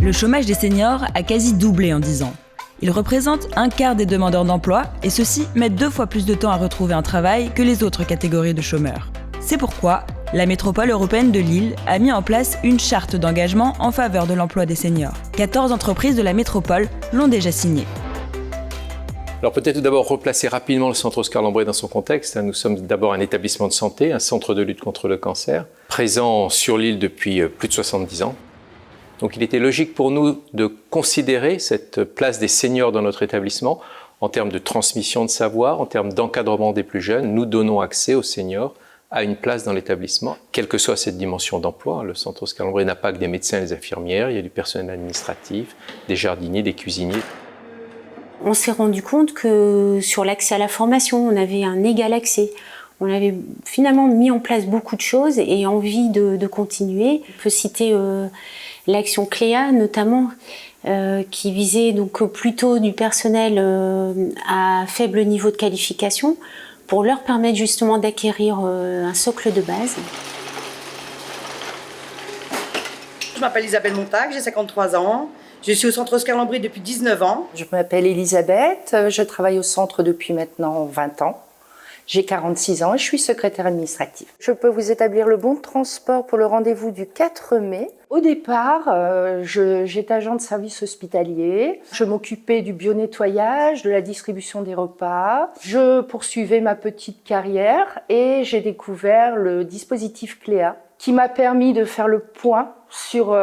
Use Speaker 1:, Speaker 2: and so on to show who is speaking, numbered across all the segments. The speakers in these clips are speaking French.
Speaker 1: Le chômage des seniors a quasi doublé en 10 ans. Ils représentent un quart des demandeurs d'emploi et ceux-ci mettent 2 fois plus de temps à retrouver un travail que les autres catégories de chômeurs. C'est pourquoi la métropole européenne de Lille a mis en place une charte d'engagement en faveur de l'emploi des seniors. 14 entreprises de la métropole l'ont déjà signée.
Speaker 2: Alors peut-être tout d'abord replacer rapidement le centre Oscar Lambré dans son contexte. Nous sommes d'abord un établissement de santé, un centre de lutte contre le cancer, présent sur l'île depuis plus de 70 ans. Donc il était logique pour nous de considérer cette place des seniors dans notre établissement en termes de transmission de savoir, en termes d'encadrement des plus jeunes. Nous donnons accès aux seniors à une place dans l'établissement, quelle que soit cette dimension d'emploi. Le centre Oscar Lambré n'a pas que des médecins et des infirmières, il y a du personnel administratif, des jardiniers, des cuisiniers.
Speaker 3: On s'est rendu compte que sur l'accès à la formation, on avait un égal accès. On avait finalement mis en place beaucoup de choses et envie de continuer. On peut citer l'action Cléa notamment, qui visait donc plutôt du personnel à faible niveau de qualification pour leur permettre justement d'acquérir un socle de base.
Speaker 4: Je m'appelle Isabelle Montag, j'ai 53 ans. Je suis au centre Oscar Lambré depuis 19 ans.
Speaker 5: Je m'appelle Elisabeth, je travaille au centre depuis maintenant 20 ans. J'ai 46 ans et je suis secrétaire administrative. Je peux vous établir le bon de transport pour le rendez-vous du 4 mai. Au départ, j'étais agent de service hospitalier. Je m'occupais du bio-nettoyage, de la distribution des repas. Je poursuivais ma petite carrière et j'ai découvert le dispositif Cléa qui m'a permis de faire le point sur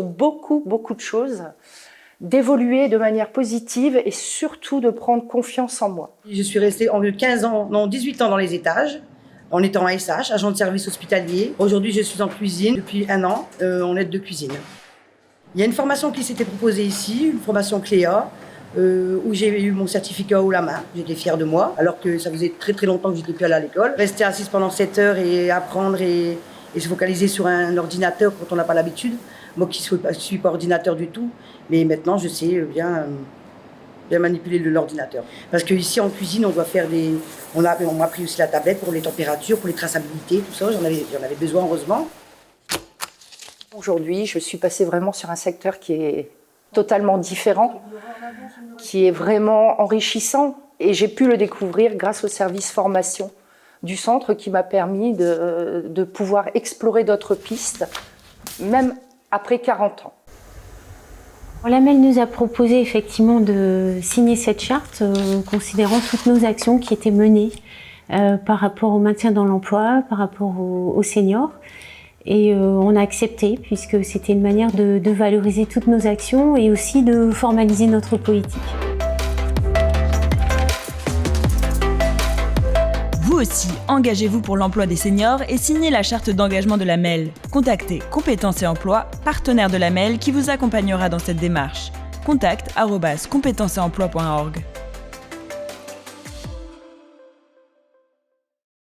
Speaker 5: beaucoup de choses, d'évoluer de manière positive et surtout de prendre confiance en moi.
Speaker 4: Je suis restée 18 ans dans les étages, en étant ASH, agent de service hospitalier. Aujourd'hui, je suis en cuisine depuis 1 an, en aide de cuisine. Il y a une formation qui s'était proposée ici, une formation Cléa, où j'ai eu mon certificat haut la main. J'étais fière de moi, alors que ça faisait très longtemps que je n'étais plus allée à l'école. Rester assise pendant 7 heures et apprendre et se focaliser sur un ordinateur quand on n'a pas l'habitude. Moi qui ne suis pas ordinateur du tout, mais maintenant je sais bien manipuler l'ordinateur. Parce qu'ici en cuisine, on doit faire on m'a pris aussi la tablette pour les températures, pour les traçabilités, tout ça, j'en avais besoin heureusement.
Speaker 5: Aujourd'hui, je suis passée vraiment sur un secteur qui est totalement différent, qui est vraiment enrichissant et j'ai pu le découvrir grâce au service formation du centre qui m'a permis de pouvoir explorer d'autres pistes, même après 40 ans.
Speaker 3: L'AMEL nous a proposé effectivement de signer cette charte, considérant toutes nos actions qui étaient menées par rapport au maintien dans l'emploi, par rapport aux seniors. Et on a accepté, puisque c'était une manière de valoriser toutes nos actions et aussi de formaliser notre politique.
Speaker 1: Vous aussi, engagez-vous pour l'emploi des seniors et signez la charte d'engagement de l'AMEL. Contactez Compétences et Emploi, partenaire de l'AMEL qui vous accompagnera dans cette démarche. Contact@compétencesemploi.org.